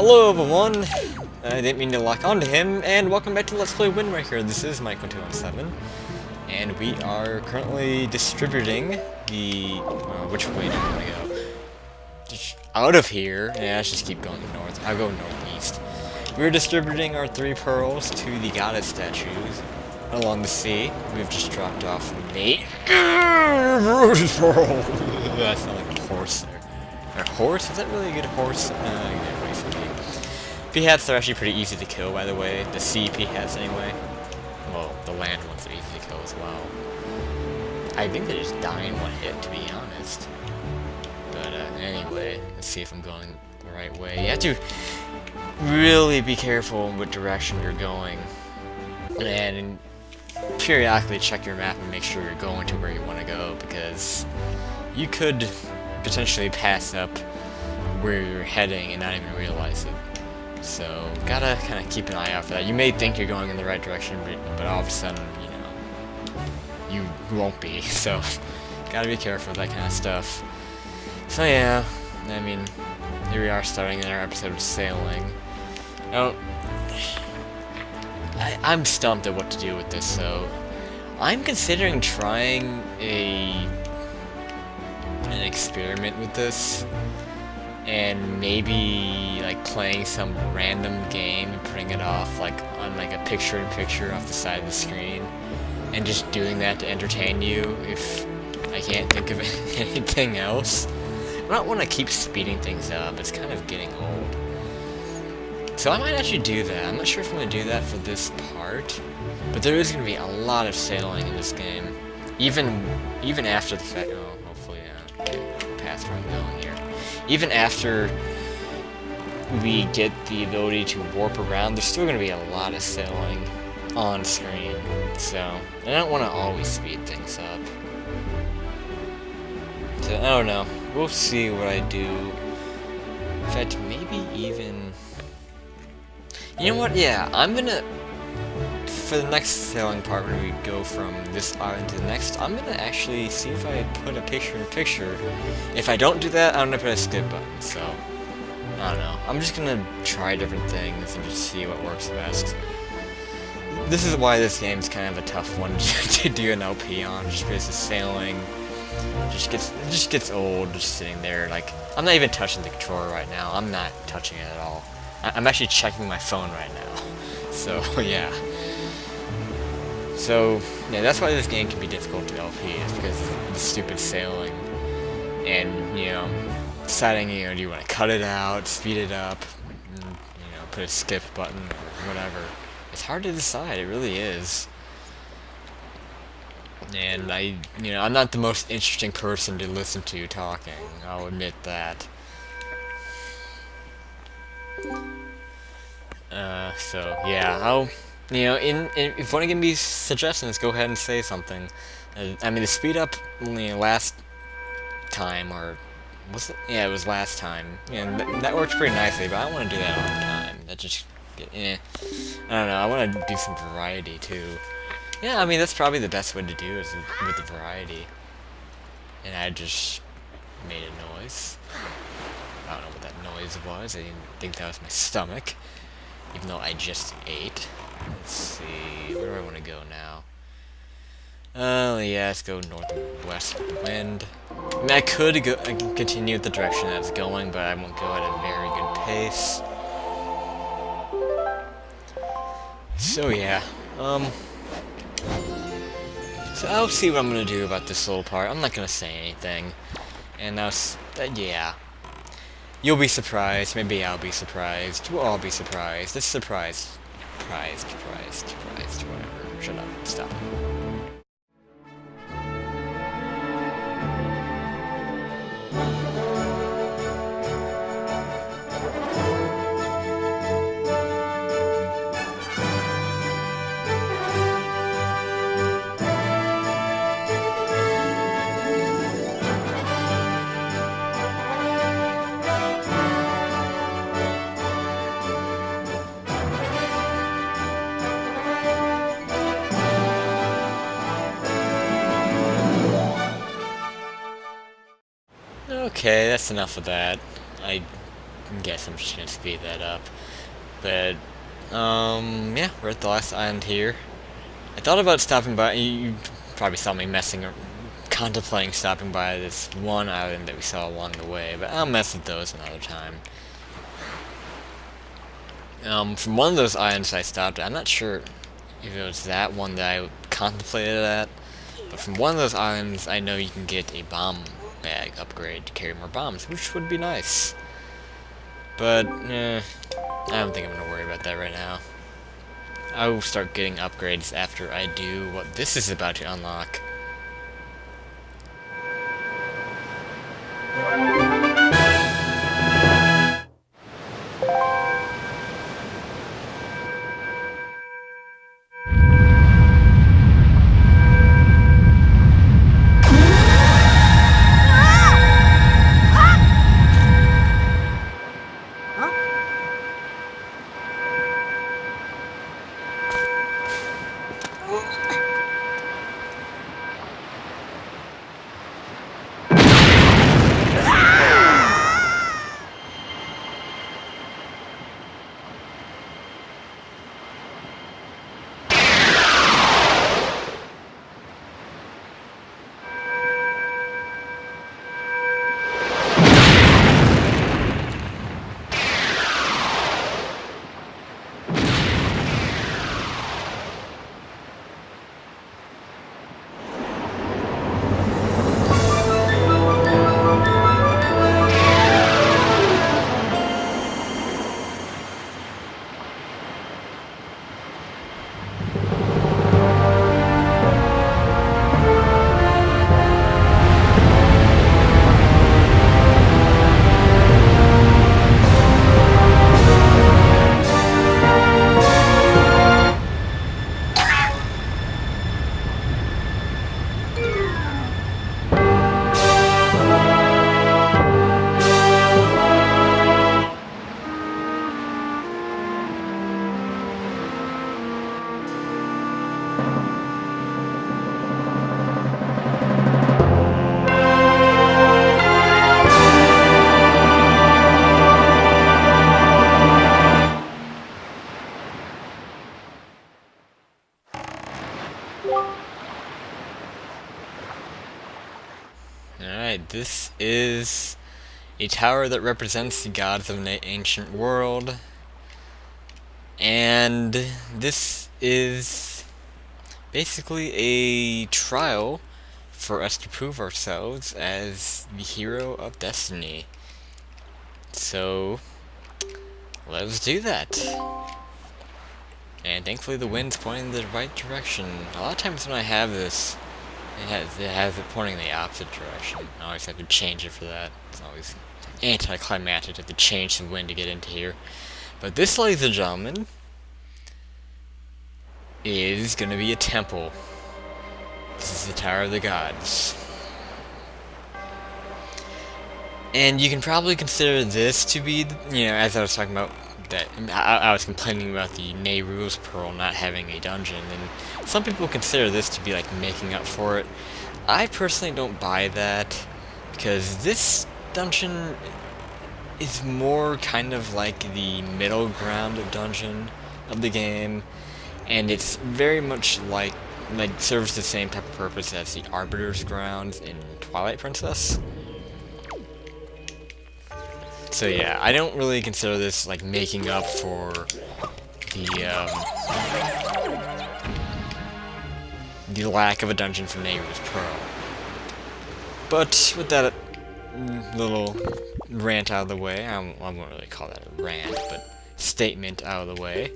Hello everyone! I didn't mean to lock onto him, and welcome back to Let's Play Wind Waker. This is Mike1217, and we are currently distributing the... which way do I want to go? Just out of here. Yeah, let's just keep going north. I'll go northeast. We're distributing our 3 pearls to the goddess statues along the sea. We've just dropped off Nate. Rose pearl! That sounded like a horse there. A horse? Is that really a good horse? Get away from me. Peahats are actually pretty easy to kill, by the way. The sea peahats, anyway. Well, the land ones are easy to kill as well. I think they just die in one hit, to be honest. But anyway, let's see if I'm going the right way. You have to really be careful in what direction you're going. And periodically check your map and make sure you're going to where you want to go, because you could potentially pass up where you're heading and not even realize it. So, gotta kind of keep an eye out for that. You may think you're going in the right direction, but all of a sudden, you know, you won't be. So, gotta be careful with that kind of stuff. So yeah, I mean, here we are starting our episode of sailing. Now, I'm stumped at what to do with this, so I'm considering trying an experiment with this, and maybe like playing some random game and putting it off like on like a picture-in-picture off the side of the screen, and just doing that to entertain you if I can't think of anything else. I don't want to keep speeding things up. It's kind of getting old. So I might actually do that. I'm not sure if I'm going to do that for this part, but there is going to be a lot of sailing in this game, even after the fact. Oh, hopefully, past where I'm going here. Even after we get the ability to warp around, there's still going to be a lot of sailing on screen. So I don't want to always speed things up. So I don't know. We'll see what I do. In fact, maybe even... You know what? Yeah, I'm gonna... For the next sailing part, when we go from this island to the next, I'm gonna actually see if I put a picture-in-picture. If I don't do that, I'm gonna put a skip button, so... I don't know. I'm just gonna try different things and just see what works best. This is why this game's kind of a tough one to do an LP on, just because the sailing... It just gets old just sitting there. Like, I'm not even touching the controller right now. I'm not touching it at all. I'm actually checking my phone right now. So yeah. So yeah, that's why this game can be difficult to LP, is because of the stupid sailing. And you know, deciding, you know, do you want to cut it out, speed it up, and, you know, put a skip button or whatever. It's hard to decide. It really is. And you know, I'm not the most interesting person to listen to talking. I'll admit that. So yeah, you know, if you want to give me suggestions, go ahead and say something. I mean, the speed up, you know, last time, or was it? Yeah, it was last time. Yeah, that worked pretty nicely, but I don't want to do that all the time. That just, I don't know. I want to do some variety too. Yeah, I mean, that's probably the best way to do it, is with the variety. And I just made a noise. I don't know what that noise was. I didn't think that was my stomach, even though I just ate. Let's see, where do I want to go now? Oh, yeah, let's go northwest with the wind. I mean, I could go continue the direction that it's going, but I won't go at a very good pace. So, yeah, so I'll see what I'm gonna do about this little part. I'm not gonna say anything. And now, yeah. You'll be surprised. Maybe I'll be surprised. We'll all be surprised. It's surprised. Surprised. Whatever. Shut up. Stop. Okay, that's enough of that. I guess I'm just gonna speed that up. But, yeah, we're at the last island here. I thought about stopping by. You probably saw me contemplating stopping by this one island that we saw along the way, but I'll mess with those another time. From one of those islands I stopped at, I'm not sure if it was that one that I contemplated at, but from one of those islands I know you can get a bomb bag upgrade to carry more bombs, which would be nice. But, I don't think I'm going to worry about that right now. I will start getting upgrades after I do what this is about to unlock. Alright, this is a tower that represents the gods of an ancient world. And this is basically a trial for us to prove ourselves as the hero of Destiny. So, let's do that. And thankfully the wind's pointing in the right direction. A lot of times when I have this, it has it pointing in the opposite direction. I always have to change it for that. It's always anticlimactic to have to change the wind to get into here. But this, ladies and gentlemen, is gonna be a temple. This is the Tower of the Gods. And you can probably consider this to be, as I was talking about, that I was complaining about the Nehru's Pearl not having a dungeon, and some people consider this to be like making up for it. I personally don't buy that, because this dungeon is more kind of like the middle ground dungeon of the game, and it's very much like serves the same type of purpose as the Arbiter's Grounds in Twilight Princess. So yeah, I don't really consider this like making up for the lack of a dungeon from Nehru's Pearl. But with that little rant out of the way, I won't really call that a rant, but statement out of the way,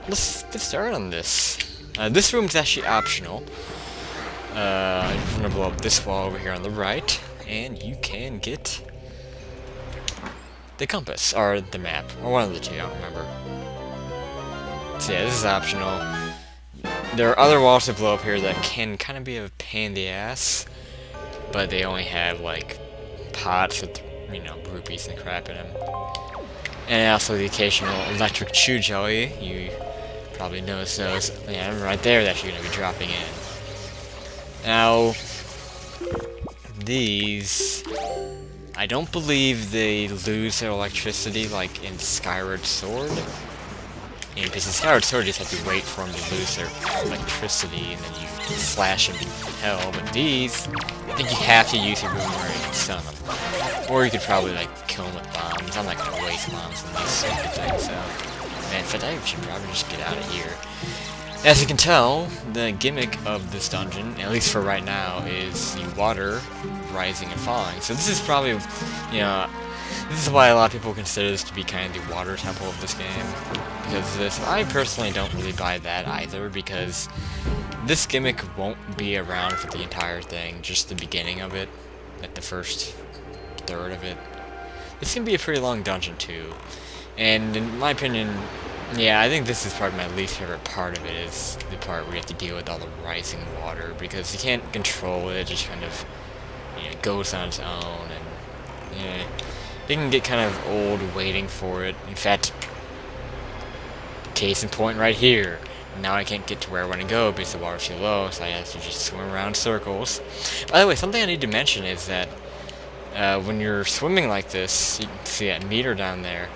let's get started on this. This room is actually optional. I'm gonna blow up this wall over here on the right, and you can get the compass, or the map, or one of the two, I don't remember. So yeah, this is optional. There are other walls to blow up here that can kind of be a pain in the ass, but they only have, like, pots with, rupees and crap in them. And also the occasional electric chew jelly, you probably noticed those. Yeah, right there, that's actually going to be dropping in. Now, these I don't believe they lose their electricity like in Skyward Sword. Because in Skyward Sword you just have to wait for them to lose their electricity and then you slash them to hell, but these, I think you have to use your boomerang and stun them. Or you could probably like kill them with bombs. I'm not gonna waste bombs on these stupid things, so... Man, in fact, I should probably just get out of here. As you can tell, the gimmick of this dungeon, at least for right now, is the water rising and falling. So this is probably, you know, this is why a lot of people consider this to be kind of the water temple of this game. Because of this, I personally don't really buy that either, because this gimmick won't be around for the entire thing, just the beginning of it, like the first third of it. This can be a pretty long dungeon too, and in my opinion, yeah, I think this is probably my least favorite part of it, is the part where you have to deal with all the rising water, because you can't control it, it just kind of, you know, goes on its own, and, you know, it can get kind of old waiting for it. In fact, case in point right here. Now I can't get to where I want to go because the water's too low, so I have to just swim around circles. By the way, something I need to mention is that when you're swimming like this, you can see that meter down there.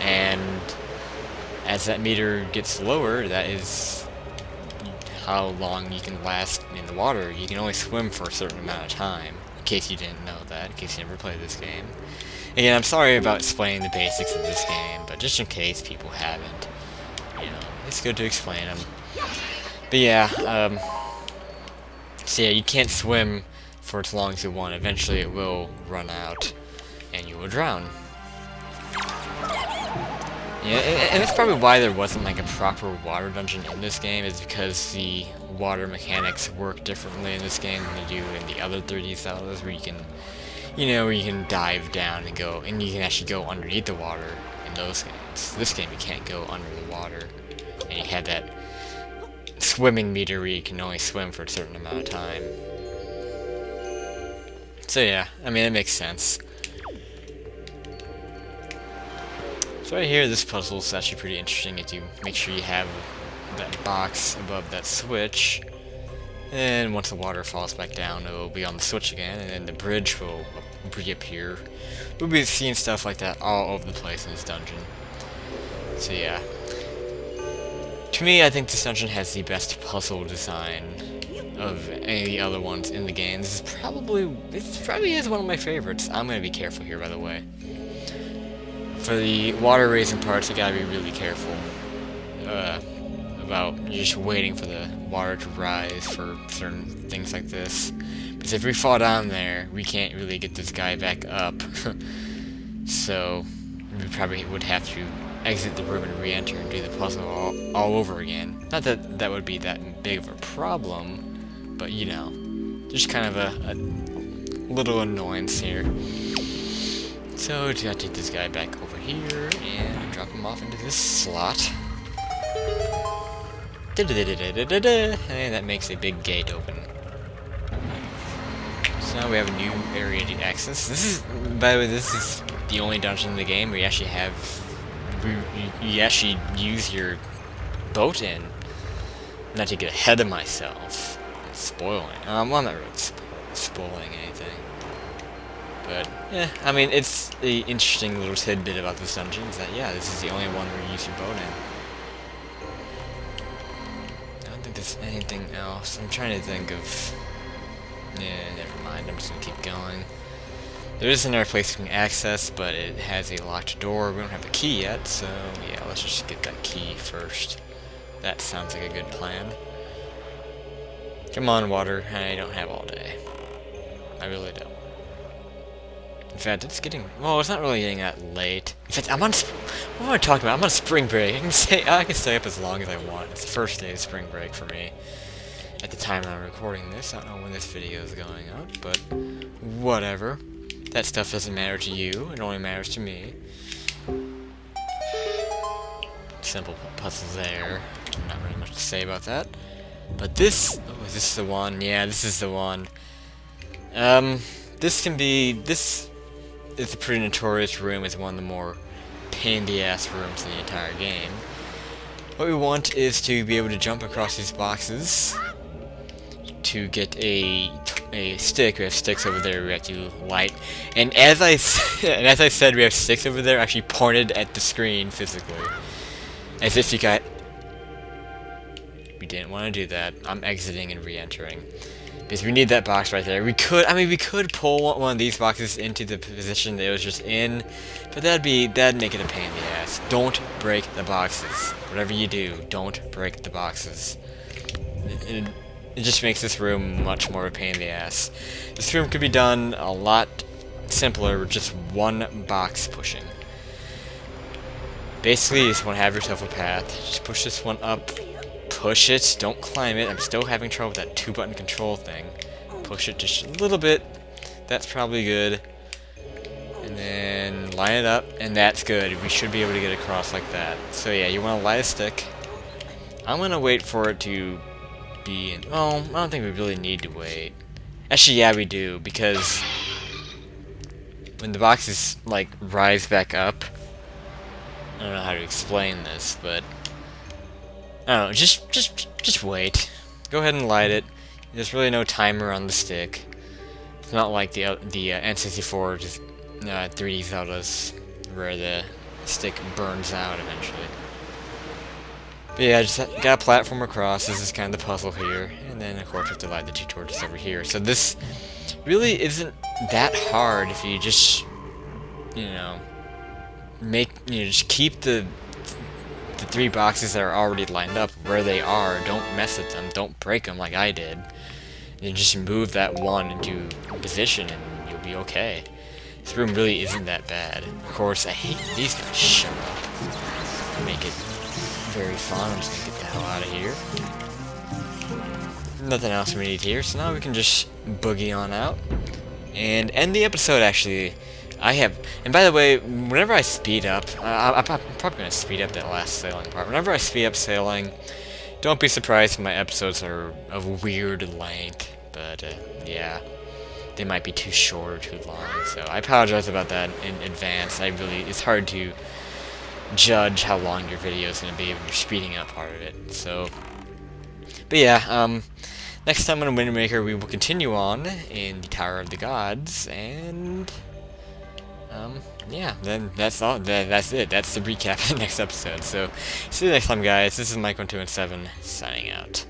And as that meter gets lower, that is how long you can last in the water. You can only swim for a certain amount of time, in case you didn't know that, in case you never played this game. Again, I'm sorry about explaining the basics of this game, but just in case people haven't, you know, it's good to explain them. But yeah, so yeah, you can't swim for as long as you want. Eventually it will run out, and you will drown. Yeah, and that's probably why there wasn't like a proper water dungeon in this game, is because the water mechanics work differently in this game than they do in the other 3D Zeldas, where you can, you know, where you can dive down and go, and you can actually go underneath the water in those games. This game you can't go under the water, and you have that swimming meter where you can only swim for a certain amount of time. So yeah, I mean, it makes sense. So right here, this puzzle is actually pretty interesting. If you make sure you have that box above that switch, and once the water falls back down, it will be on the switch again, and then the bridge will reappear. We'll be seeing stuff like that all over the place in this dungeon. So yeah. To me, I think this dungeon has the best puzzle design of any of the other ones in the game. This is probably, it probably is one of my favorites. I'm gonna be careful here, by the way. For the water raising parts, you gotta be really careful about just waiting for the water to rise for certain things like this. Because if we fall down there, we can't really get this guy back up. So we probably would have to exit the room and re-enter and do the puzzle all over again. Not that that would be that big of a problem, but you know, just kind of a little annoyance here. So to take this guy back over here and drop him off into this slot. And that makes a big gate open. So now we have a new area to access. This is, by the way, this is the only dungeon in the game where you actually have, you actually use your boat in. Not to get ahead of myself. Spoiling. Well, I'm not really spoiling anything. But, yeah, I mean, it's the interesting little tidbit about this dungeon is that, yeah, this is the only one where you use your boat in. I don't think there's anything else. I'm trying to think of... Yeah, never mind, I'm just gonna keep going. There is another place we can access, but it has a locked door. We don't have a key yet, so, yeah, let's just get that key first. That sounds like a good plan. Come on, water. I don't have all day. I really don't. In fact, it's getting... Well, it's not really getting that late. In fact, I'm on... What am I talking about? I'm on spring break. I can stay up as long as I want. It's the first day of spring break for me. At the time I'm recording this. I don't know when this video is going up, but... Whatever. That stuff doesn't matter to you. It only matters to me. Simple puzzle there. Not really much to say about that. But this... Oh, is this the one? Yeah, this is the one. This can be... This... It's a pretty notorious room. It's one of the more pain-in-the-ass rooms in the entire game. What we want is to be able to jump across these boxes, to get a stick. We have sticks over there we have to light. And as I said, we have sticks over there actually pointed at the screen physically. As if you got... We didn't want to do that. I'm exiting and re-entering. Because we need that box right there. We could pull one of these boxes into the position that it was just in, but that'd make it a pain in the ass. Don't break the boxes. Whatever you do, don't break the boxes. It just makes this room much more a pain in the ass. This room could be done a lot simpler with just one box pushing. Basically, you just want to have yourself a path. Just push this one up. Push it, don't climb it. I'm still having trouble with that 2-button control thing. Push it just a little bit. That's probably good. And then line it up, and that's good. We should be able to get across like that. So yeah, you want to light a stick. I'm going to wait for it to be in... Oh, I don't think we really need to wait. Actually, yeah, we do, because when the boxes, like, rise back up... I don't know how to explain this, but... I don't know, just wait. Go ahead and light it. There's really no timer on the stick. It's not like the N64 just 3D Zeldas, where the stick burns out eventually. But yeah, just got a platform across. This is kind of the puzzle here. And then, of course, we have to light the 2 torches over here. So this really isn't that hard if you just, just keep the 3 boxes that are already lined up where they are. Don't mess with them. Don't break them like I did. And just move that one into position and you'll be okay. This room really isn't that bad. Of course, I hate these guys. Shut up. Make it very fun. I'm just gonna get the hell out of here. Nothing else we need here, so now we can just boogie on out and end the episode. Actually, and by the way, whenever I speed up, I'm probably going to speed up that last sailing part. Whenever I speed up sailing, don't be surprised if my episodes are of weird length, but yeah, they might be too short or too long, so I apologize about that in advance. It's hard to judge how long your video is going to be when you're speeding up part of it, so, but yeah, next time on Wind Waker we will continue on in the Tower of the Gods, and... yeah, then that's all. That's it. That's the recap of the next episode. So, see you next time, guys. This is Mike1217 signing out.